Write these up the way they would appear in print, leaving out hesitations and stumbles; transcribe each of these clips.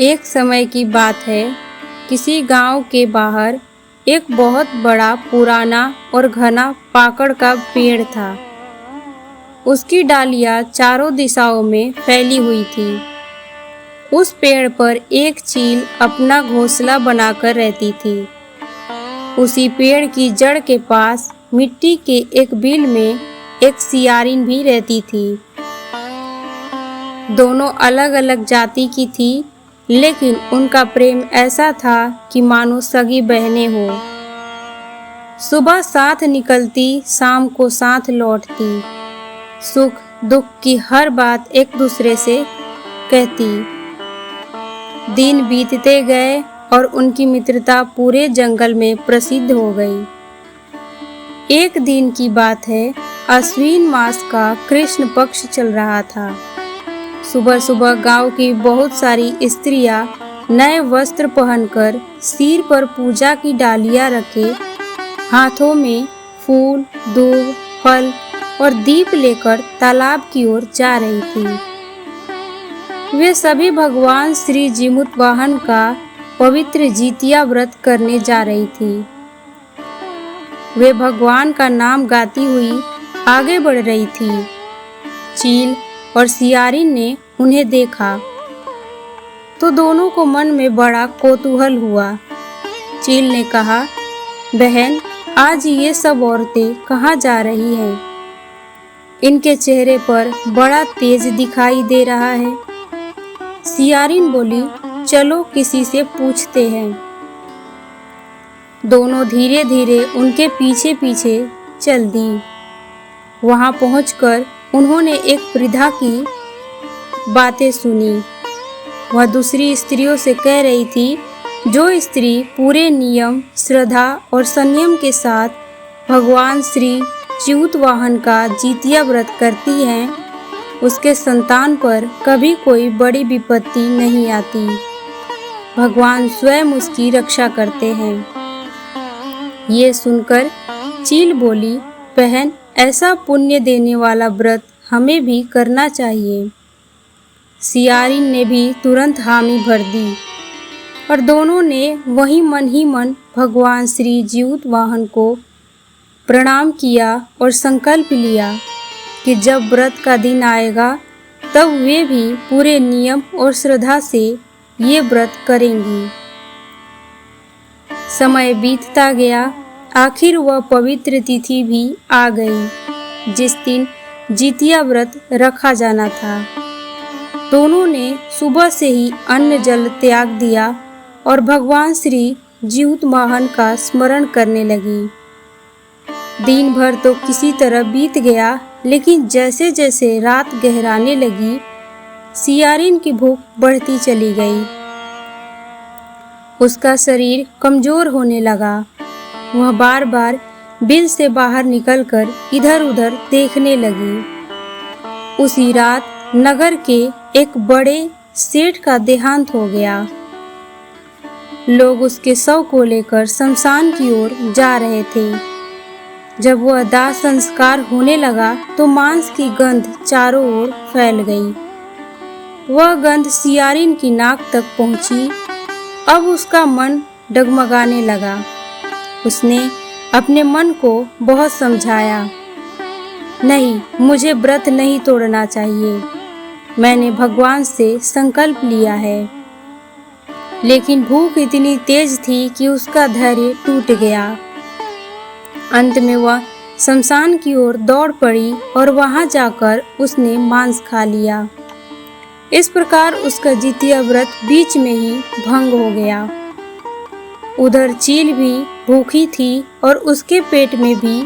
एक समय की बात है, किसी गांव के बाहर एक बहुत बड़ा पुराना और घना पाकड़ का पेड़ था। उसकी डालियां चारों दिशाओं में फैली हुई थी। उस पेड़ पर एक चील अपना घोंसला बनाकर रहती थी। उसी पेड़ की जड़ के पास मिट्टी के एक बिल में एक सियारिन भी रहती थी। दोनों अलग अलग जाति की थी, लेकिन उनका प्रेम ऐसा था कि मानो सगी बहनें हो। सुबह साथ निकलती, शाम को साथ लौटती, सुख दुख की हर बात एक दूसरे से कहती। दिन बीतते गए और उनकी मित्रता पूरे जंगल में प्रसिद्ध हो गई। एक दिन की बात है, आश्विन मास का कृष्ण पक्ष चल रहा था। सुबह सुबह गांव की बहुत सारी स्त्रियां नए वस्त्र पहनकर सिर पर पूजा की डालियां रखे, हाथों में फूल, दूब, फल और दीप लेकर तालाब की ओर जा रही थी। वे सभी भगवान श्री जीमूत वाहन का पवित्र जितिया व्रत करने जा रही थी। वे भगवान का नाम गाती हुई आगे बढ़ रही थी। चील और सियारिन ने उन्हें देखा तो दोनों को मन में बड़ा कौतूहल हुआ। चील ने कहा, बहन, आज ये सब औरतें कहाँ जा रही हैं? इनके चेहरे पर बड़ा तेज दिखाई दे रहा है। सियारिन बोली, चलो किसी से पूछते हैं। दोनों धीरे धीरे उनके पीछे पीछे चल दी। वहां पहुंचकर उन्होंने एक वृद्धा की बातें सुनी। वह दूसरी स्त्रियों से कह रही थी, जो स्त्री पूरे नियम, श्रद्धा और संयम के साथ भगवान श्री जीमूत वाहन का जितिया व्रत करती हैं, उसके संतान पर कभी कोई बड़ी विपत्ति नहीं आती। भगवान स्वयं उसकी रक्षा करते हैं। ये सुनकर चील बोली, बहन, ऐसा पुण्य देने वाला व्रत हमें भी करना चाहिए। सियारिन ने भी तुरंत हामी भर दी और दोनों ने वही मन भगवान श्री जीमूत वाहन को प्रणाम किया और संकल्प लिया कि जब व्रत का दिन आएगा तब वे भी पूरे नियम और श्रद्धा से ये व्रत करेंगी। समय बीतता गया। आखिर वह पवित्र तिथि भी आ गई जिस दिन जितिया व्रत रखा जाना था। दोनों ने सुबह से ही अन्न जल त्याग दिया और भगवान श्री जीमूत वाहन का स्मरण करने लगी। दिन भर तो किसी तरह बीत गया, लेकिन जैसे जैसे रात गहराने लगी, सियारिन की भूख बढ़ती चली गई। उसका शरीर कमजोर होने लगा। वह बार बार बिल से बाहर निकलकर इधर उधर देखने लगी। उसी रात नगर के एक बड़े सेठ का देहांत हो गया। लोग उसके शव को लेकर शमशान की ओर जा रहे थे। जब वह दाह संस्कार होने लगा तो मांस की गंध चारों ओर फैल गई। वह गंध सियारिन की नाक तक पहुंची। अब उसका मन डगमगाने लगा। उसने अपने मन को बहुत समझाया, नहीं, मुझे व्रत नहीं तोड़ना चाहिए। मैंने भगवान से संकल्प लिया है। लेकिन भूख इतनी तेज थी कि उसका धैर्य टूट गया। अंत में वह शमशान की ओर दौड़ पड़ी और वहां जाकर उसने मांस खा लिया। इस प्रकार उसका जितिया व्रत बीच में ही भंग हो गया। उधर चील भी भूखी थी और उसके पेट में भी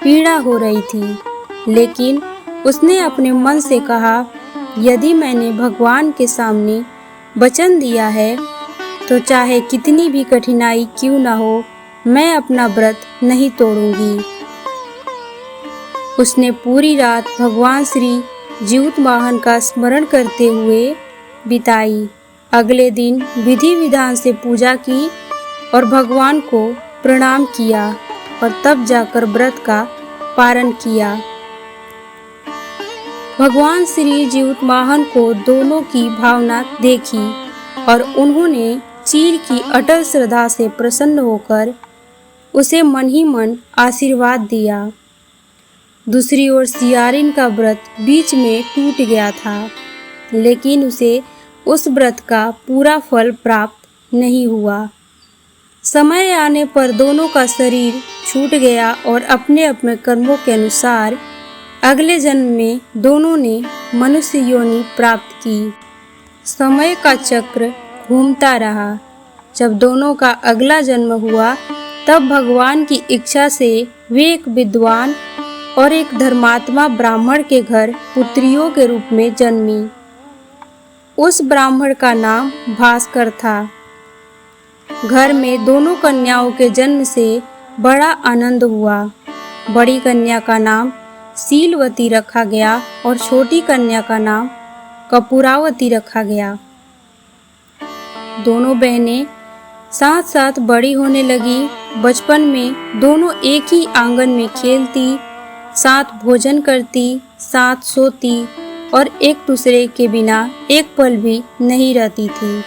पीड़ा हो रही थी, लेकिन उसने अपने मन से कहा, यदि मैंने भगवान के सामने वचन दिया है तो चाहे कितनी भी कठिनाई क्यों न हो, मैं अपना व्रत नहीं तोड़ूंगी। उसने पूरी रात भगवान श्री जीमूत वाहन का स्मरण करते हुए बिताई। अगले दिन विधि विधान से पूजा की और भगवान को प्रणाम किया और तब जाकर व्रत का पारण किया। भगवान श्री जीमूत वाहन को दोनों की भावना देखी और उन्होंने चील की अटल श्रद्धा से प्रसन्न होकर उसे मन ही मन आशीर्वाद दिया। दूसरी ओर सियारिन का व्रत बीच में टूट गया था, लेकिन उसे उस व्रत का पूरा फल प्राप्त नहीं हुआ। समय आने पर दोनों का शरीर छूट गया और अपने अपने कर्मों के अनुसार अगले जन्म में दोनों ने मनुष्य योनि प्राप्त की। समय का चक्र घूमता रहा। जब दोनों का अगला जन्म हुआ तब भगवान की इच्छा से वे एक विद्वान और एक धर्मात्मा ब्राह्मण के घर पुत्रियों के रूप में जन्मी। उस ब्राह्मण का नाम भास्कर था। घर में दोनों कन्याओं के जन्म से बड़ा आनंद हुआ। बड़ी कन्या का नाम शीलवती रखा गया और छोटी कन्या का नाम कपूरावती रखा गया। दोनों बहनें साथ साथ बड़ी होने लगी। बचपन में दोनों एक ही आंगन में खेलती, साथ भोजन करती, साथ सोती और एक दूसरे के बिना एक पल भी नहीं रहती थी।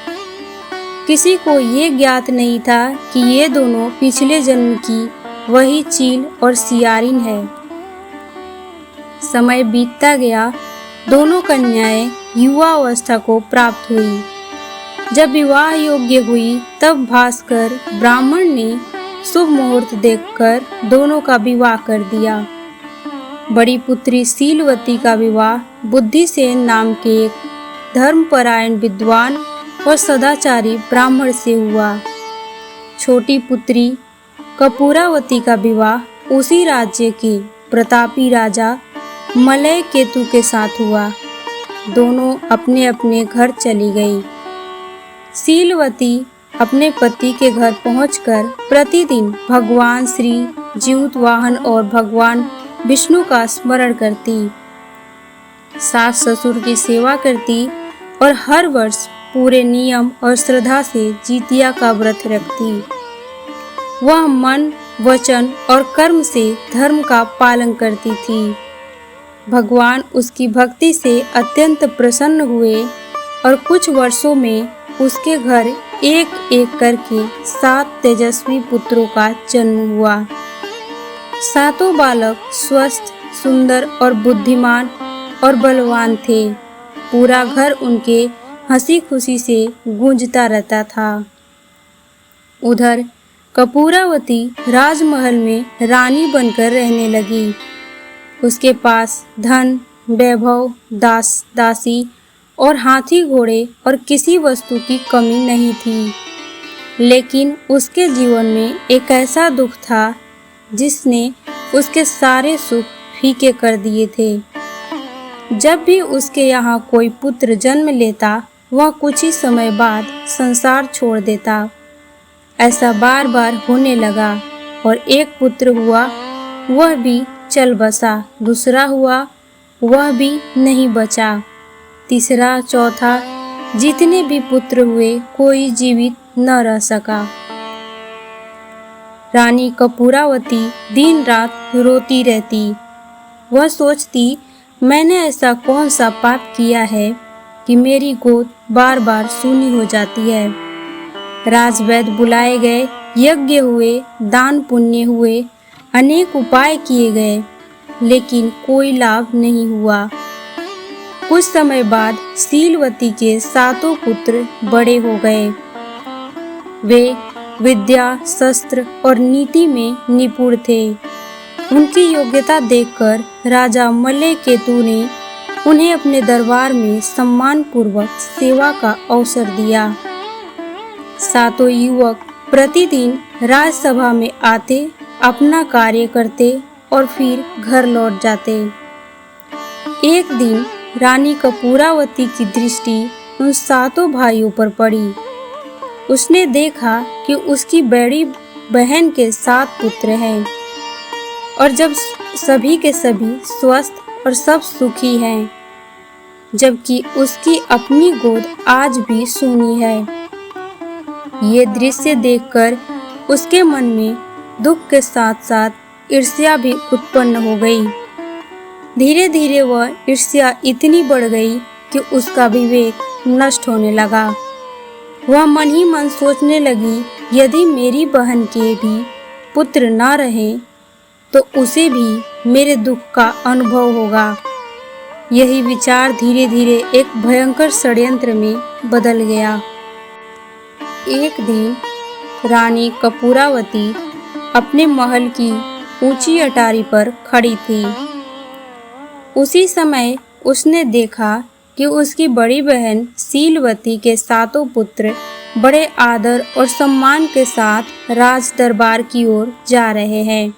किसी को ये ज्ञात नहीं था कि ये दोनों पिछले जन्म की वही चील और सियारिन है। समय बीतता गया। दोनों कन्याएं युवा अवस्था को प्राप्त हुई। जब विवाह योग्य हुई तब भास्कर ब्राह्मण ने शुभ मुहूर्त देखकर दोनों का विवाह कर दिया। बड़ी पुत्री शीलवती का विवाह बुद्धिसेन नाम के एक धर्मपरायण विद्वान और सदाचारी ब्राह्मण से हुआ। छोटी पुत्री कपूरावती का विवाह उसी राज्य के प्रतापी राजा मलय केतु के साथ हुआ। दोनों अपने अपने घर चली गई। शीलवती अपने पति के घर पहुंचकर प्रतिदिन भगवान श्री जीवतवाहन और भगवान विष्णु का स्मरण करती, सास ससुर की सेवा करती और हर वर्ष पूरे नियम और श्रद्धा से जितिया का व्रत रखती। वह मन, वचन और कर्म से धर्म का पालन करती थी। भगवान उसकी भक्ति से अत्यंत प्रसन्न हुए और कुछ वर्षों में उसके घर एक एक करके 7 तेजस्वी पुत्रों का जन्म हुआ। सातों बालक स्वस्थ, सुंदर और बुद्धिमान और बलवान थे। पूरा घर उनके हंसी खुशी से गूंजता रहता था। उधर कपूरावती राजमहल में रानी बनकर रहने लगी। उसके पास धन, वैभव, दास दासी और हाथी घोड़े और किसी वस्तु की कमी नहीं थी। लेकिन उसके जीवन में एक ऐसा दुख था जिसने उसके सारे सुख फीके कर दिए थे। जब भी उसके यहाँ कोई पुत्र जन्म लेता वह कुछ ही समय बाद संसार छोड़ देता। ऐसा बार बार होने लगा और एक पुत्र हुआ, वह भी चल बसा। दूसरा हुआ, वह भी नहीं बचा। तीसरा, चौथा, जितने भी पुत्र हुए कोई जीवित न रह सका। रानी कपूरावती दिन रात रोती रहती। वह सोचती, मैंने ऐसा कौन सा पाप किया है कि मेरी गोद बार बार सूनी हो जाती है। राजवैद्य बुलाए गए, यज्ञ हुए, दान पुण्य हुए, अनेक उपाय किए गए, लेकिन कोई लाभ नहीं हुआ। कुछ समय बाद शीलवती के 7 पुत्र बड़े हो गए। वे विद्या, शस्त्र और नीति में निपुण थे। उनकी योग्यता देखकर राजा मलय केतु ने उन्हें अपने दरबार में सम्मान पूर्वक सेवा का अवसर दिया। 7 युवक प्रतिदिन राजसभा में आते, अपना कार्य करते और फिर घर लौट जाते। एक दिन रानी कपूरावती की दृष्टि उन 7 भाइयों पर पड़ी। उसने देखा कि उसकी बड़ी बहन के 7 पुत्र हैं और जब सभी के सभी स्वस्थ और सब सुखी हैं, जबकि उसकी अपनी गोद आज भी सूनी है। ये दृश्य देखकर उसके मन में दुख के साथ साथ ईर्ष्या भी उत्पन्न हो गई। धीरे धीरे वह ईर्ष्या इतनी बढ़ गई कि उसका विवेक नष्ट होने लगा। वह मन ही मन सोचने लगी, यदि मेरी बहन के भी पुत्र न रहे तो उसे भी मेरे दुख का अनुभव होगा। यही विचार धीरे धीरे एक भयंकर षड्यंत्र में बदल गया। एक दिन रानी कपूरावती अपने महल की ऊंची अटारी पर खड़ी थी। उसी समय उसने देखा कि उसकी बड़ी बहन शीलवती के 7 पुत्र बड़े आदर और सम्मान के साथ राज दरबार की ओर जा रहे हैं।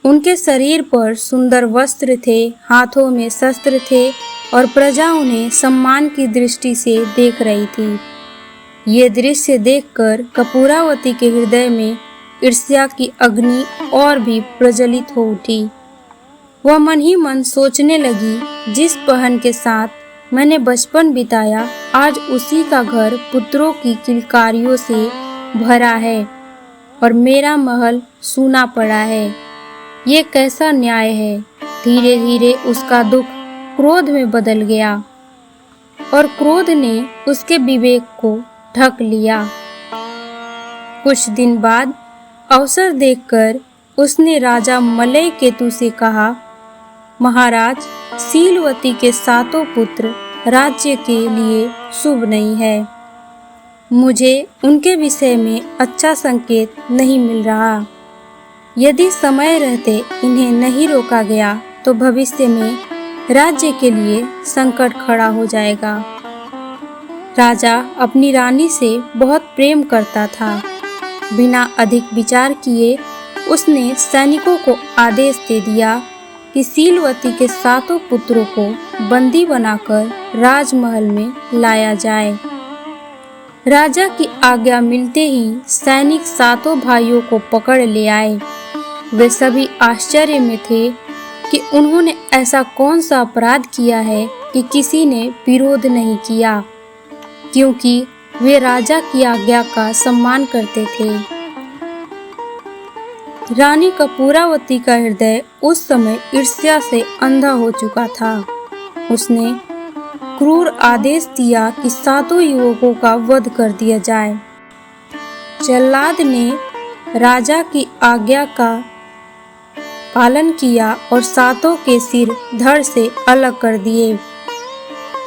उनके शरीर पर सुंदर वस्त्र थे, हाथों में शस्त्र थे और प्रजा उन्हें सम्मान की दृष्टि से देख रही थी। ये दृश्य देखकर कपूरावती के हृदय में ईर्ष्या की अग्नि और भी प्रज्वलित हो उठी। वह मन ही मन सोचने लगी, जिस बहन के साथ मैंने बचपन बिताया, आज उसी का घर पुत्रों की किलकारियों से भरा है और मेरा महल सूना पड़ा है। ये कैसा न्याय है। धीरे धीरे उसका दुख क्रोध में बदल गया और क्रोध ने उसके विवेक को ढक लिया। कुछ दिन बाद अवसर देखकर उसने राजा मलय केतु से कहा, महाराज, शीलवती के 7 पुत्र राज्य के लिए शुभ नहीं है। मुझे उनके विषय में अच्छा संकेत नहीं मिल रहा। यदि समय रहते इन्हें नहीं रोका गया तो भविष्य में राज्य के लिए संकट खड़ा हो जाएगा। राजा अपनी रानी से बहुत प्रेम करता था। बिना अधिक विचार किए उसने सैनिकों को आदेश दे दिया कि शीलवती के 7 पुत्रों को बंदी बनाकर राजमहल में लाया जाए। राजा की आज्ञा मिलते ही सैनिक 7 भाइयों को पकड़ ले आए। वे सभी आश्चर्य में थे कि उन्होंने ऐसा कौन सा अपराध किया है कि किसी ने विरोध नहीं किया, क्योंकि वे राजा की आज्ञा का सम्मान करते थे। रानी कपूरावती का हृदय उस समय ईर्ष्या से अंधा हो चुका था। उसने क्रूर आदेश दिया कि 7 युवकों का वध कर दिया जाए। जल्लाद ने राजा की आज्ञा का पालन किया और 7 के सिर धड़ से अलग कर दिए।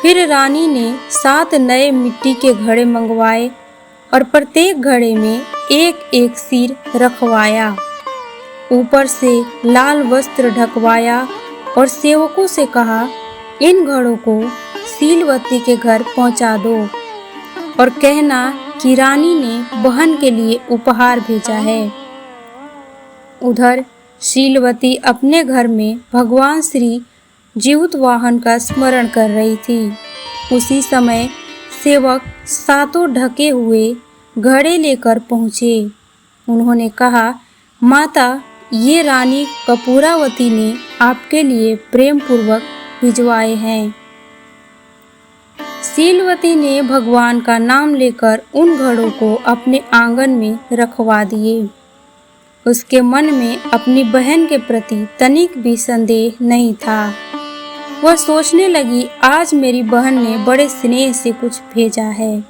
फिर रानी ने 7 नए मिट्टी के घड़े मंगवाए और प्रत्येक घड़े में एक एक सिर रखवाया। ऊपर से लाल वस्त्र ढकवाया और सेवकों से कहा, इन घड़ों को शीलवती के घर पहुंचा दो और कहना कि रानी ने बहन के लिए उपहार भेजा है। उधर शीलवती अपने घर में भगवान श्री जीवतवाहन का स्मरण कर रही थी। उसी समय सेवक 7 ढके हुए घड़े लेकर पहुँचे। उन्होंने कहा, माता, ये रानी कपूरावती ने आपके लिए प्रेम पूर्वक भिजवाए हैं। शीलवती ने भगवान का नाम लेकर उन घड़ों को अपने आंगन में रखवा दिए। उसके मन में अपनी बहन के प्रति तनिक भी संदेह नहीं था। वह सोचने लगी, आज मेरी बहन ने बड़े स्नेह से कुछ भेजा है।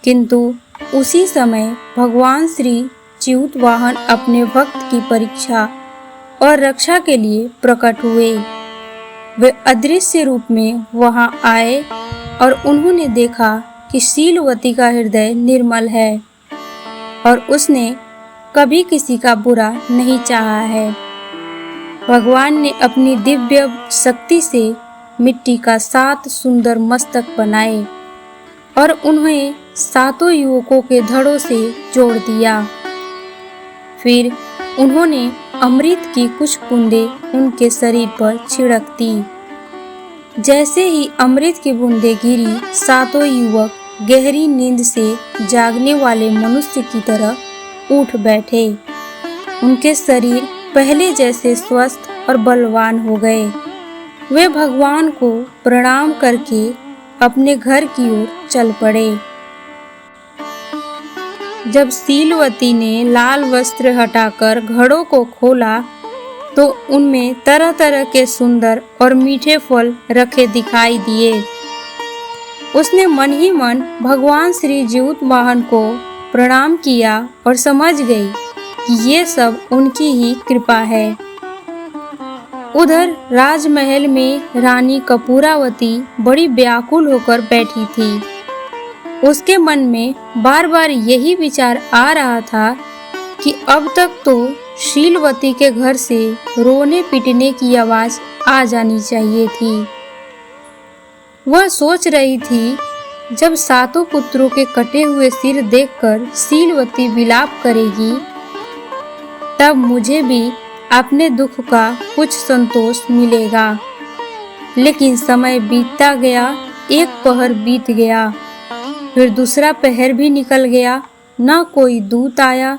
किंतु उसी समय भगवान श्री जीवतवाहन अपने भक्त की परीक्षा और रक्षा के लिए प्रकट हुए। वे अदृश्य रूप में वहां आए और उन्होंने देखा कि शीलवती का हृदय निर्मल है और उसने कभी किसी का बुरा नहीं चाहा है। भगवान ने अपनी दिव्य शक्ति से मिट्टी का 7 सुंदर मस्तक बनाए और उन्हें 7 युवकों के धड़ों से जोड़ दिया। फिर उन्होंने अमृत की कुछ बूंदें उनके शरीर पर छिड़क दी। जैसे ही अमृत की बूंदें गिरी, 7 युवक गहरी नींद से जागने वाले मनुष्य की तरह उठ बैठे। उनके शरीर पहले जैसे स्वस्थ और बलवान हो गए। वे भगवान को प्रणाम करके अपने घर की ओर चल पड़े। जब शीलवती ने लाल वस्त्र हटाकर घड़ों को खोला तो उनमें तरह तरह के सुंदर और मीठे फल रखे दिखाई दिए। उसने मन ही मन भगवान श्री जीउतवाहन को प्रणाम किया और समझ गई कि ये सब उनकी ही कृपा है। उधर राजमहल में रानी कपूरावती बड़ी व्याकुल होकर बैठी थी। उसके मन में बार बार यही विचार आ रहा था कि अब तक तो शीलवती के घर से रोने पीटने की आवाज आ जानी चाहिए थी। वह सोच रही थी, जब सातों पुत्रों के कटे हुए सिर देखकर शीलवती विलाप करेगी, तब मुझे भी अपने दुख का कुछ संतोष मिलेगा। लेकिन समय बीतता गया, एक पहर बीत गया, फिर दूसरा पहर भी निकल गया। न कोई दूत आया,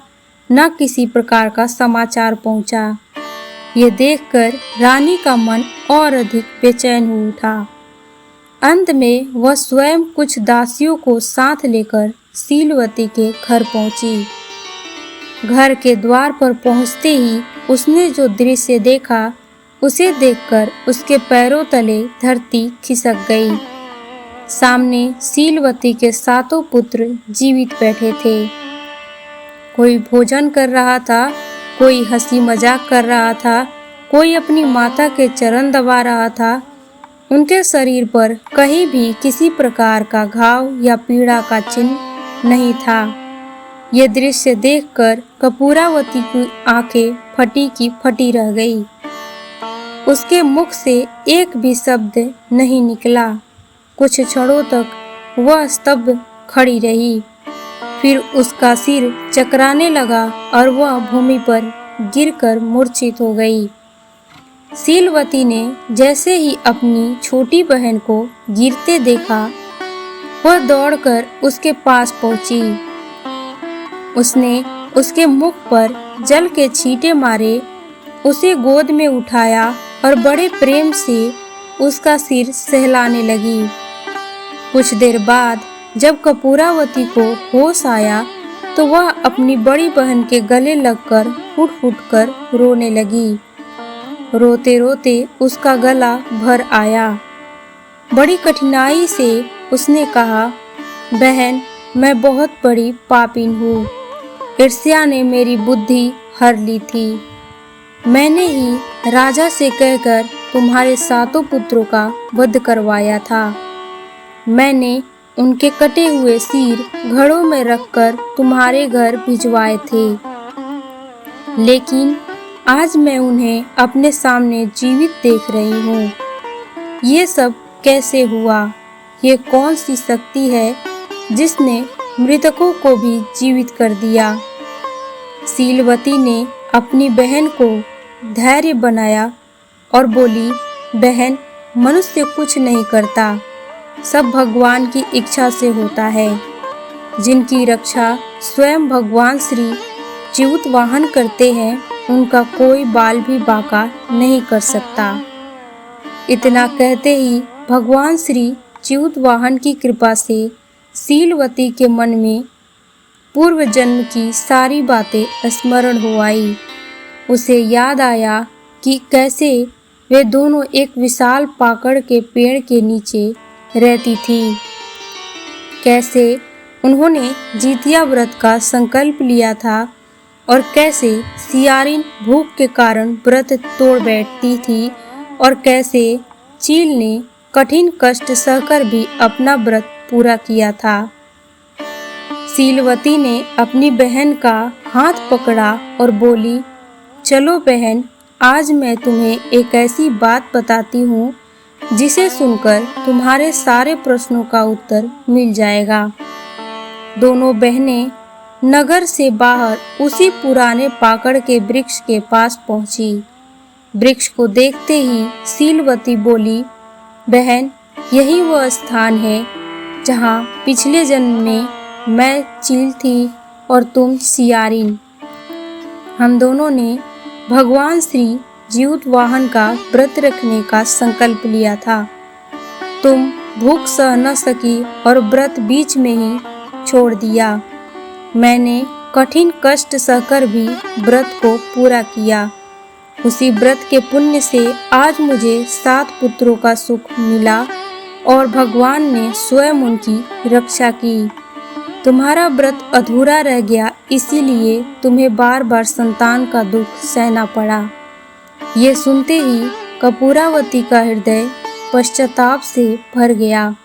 न किसी प्रकार का समाचार पहुंचा। ये देखकर रानी का मन और अधिक बेचैन हो उठा। अंत में वह स्वयं कुछ दासियों को साथ लेकर शीलवती के घर पहुंची। घर के द्वार पर पहुंचते ही उसने जो दृश्य देखा, उसे देखकर उसके पैरों तले धरती खिसक गई। सामने शीलवती के सातों पुत्र जीवित बैठे थे। कोई भोजन कर रहा था, कोई हंसी मजाक कर रहा था, कोई अपनी माता के चरण दबा रहा था। उनके शरीर पर कहीं भी किसी प्रकार का घाव या पीड़ा का चिन्ह नहीं था। ये दृश्य देखकर कपूरावती की आंखें फटी की फटी रह गई। उसके मुख से एक भी शब्द नहीं निकला। कुछ क्षणों तक वह स्तब्ध खड़ी रही। फिर उसका सिर चकराने लगा और वह भूमि पर गिरकर मूर्छित हो गई। शीलवती ने जैसे ही अपनी छोटी बहन को गिरते देखा, वह दौड़कर उसके पास पहुंची। उसने उसके मुख पर जल के छींटे मारे, उसे गोद में उठाया और बड़े प्रेम से उसका सिर सहलाने लगी। कुछ देर बाद जब कपूरावती को होश आया, तो वह अपनी बड़ी बहन के गले लगकर फूट-फूट कर रोने लगी। रोते रोते उसका गला भर आया। बड़ी कठिनाई से उसने कहा, बहन, मैं बहुत बड़ी पापिन हूँ। ईर्ष्या ने मेरी बुद्धि हर ली थी। मैंने ही राजा से कहकर तुम्हारे सातों पुत्रों का वध करवाया था। मैंने उनके कटे हुए सिर घड़ों में रखकर तुम्हारे घर भिजवाए थे। लेकिन आज मैं उन्हें अपने सामने जीवित देख रही हूँ। ये सब कैसे हुआ? ये कौन सी शक्ति है जिसने मृतकों को भी जीवित कर दिया? शीलवती ने अपनी बहन को धैर्य बनाया और बोली, बहन, मनुष्य कुछ नहीं करता, सब भगवान की इच्छा से होता है। जिनकी रक्षा स्वयं भगवान श्री जीउतवाहन करते हैं, उनका कोई बाल भी बांका नहीं कर सकता। इतना कहते ही भगवान श्री जीउतवाहन की कृपा से शीलवती के मन में पूर्व जन्म की सारी बातें स्मरण हो आई। उसे याद आया कि कैसे वे दोनों एक विशाल पाकड़ के पेड़ के नीचे रहती थी। कैसे उन्होंने जितिया व्रत का संकल्प लिया था और कैसे सियारिन भूख के कारण व्रत तोड़ बैठती थी और कैसे चील ने कठिन कष्ट सहकर भी अपना व्रत पूरा किया था। शीलवती ने अपनी बहन का हाथ पकड़ा और बोली, चलो बहन, आज मैं तुम्हें एक ऐसी बात बताती हूँ जिसे सुनकर तुम्हारे सारे प्रश्नों का उत्तर मिल जाएगा। दोनों बहनें नगर से बाहर उसी पुराने पाकड़ के वृक्ष के पास पहुंची। वृक्ष को देखते ही शीलवती बोली, बहन, यही वह स्थान है जहाँ पिछले जन्म में मैं चील थी और तुम सियारिन। हम दोनों ने भगवान श्री जीउतवाहन का व्रत रखने का संकल्प लिया था। तुम भूख सह न सकी और व्रत बीच में ही छोड़ दिया। मैंने कठिन कष्ट सहकर भी व्रत को पूरा किया। उसी व्रत के पुण्य से आज मुझे 7 पुत्रों का सुख मिला और भगवान ने स्वयं उनकी रक्षा की। तुम्हारा व्रत अधूरा रह गया, इसीलिए तुम्हें बार बार संतान का दुख सहना पड़ा। ये सुनते ही कपूरावती का हृदय पश्चाताप से भर गया।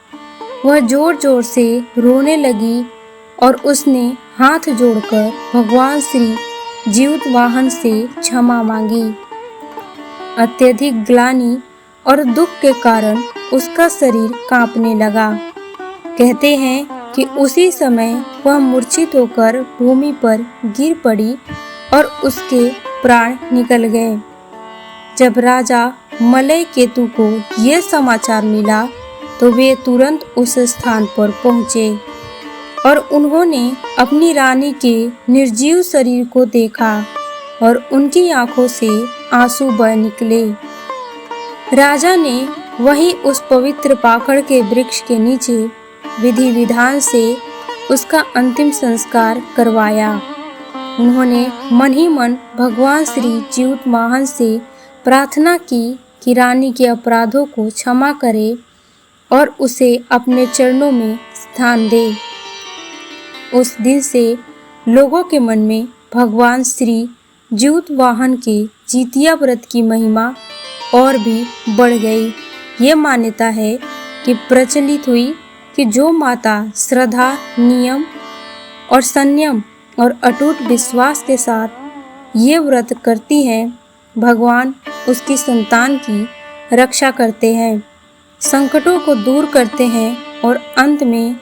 वह जोर जोर से रोने लगी और उसने हाथ जोड़कर भगवान श्री जीवतवाहन से क्षमा मांगी। अत्यधिक ग्लानि और दुख के कारण उसका शरीर कांपने लगा। कहते हैं कि उसी समय वह मूर्छित होकर भूमि पर गिर पड़ी और उसके प्राण निकल गए। जब राजा मलय केतु को यह समाचार मिला तो वे तुरंत उस स्थान पर पहुँचे और उन्होंने अपनी रानी के निर्जीव शरीर को देखा और उनकी आंखों से आंसू बह निकले। राजा ने वहीं उस पवित्र पाकड़ के वृक्ष के नीचे विधि विधान से उसका अंतिम संस्कार करवाया। उन्होंने मन ही मन भगवान श्री जीवतवाहन से प्रार्थना की कि रानी के अपराधों को क्षमा करे और उसे अपने चरणों में स्थान दे। उस दिन से लोगों के मन में भगवान श्री जीवतवाहन के जितिया व्रत की महिमा और भी बढ़ गई। ये मान्यता है कि प्रचलित हुई कि जो माता श्रद्धा, नियम और संयम और अटूट विश्वास के साथ ये व्रत करती हैं, भगवान उसकी संतान की रक्षा करते हैं, संकटों को दूर करते हैं और अंत में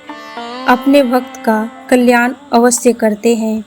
अपने भक्त का कल्याण अवश्य करते हैं।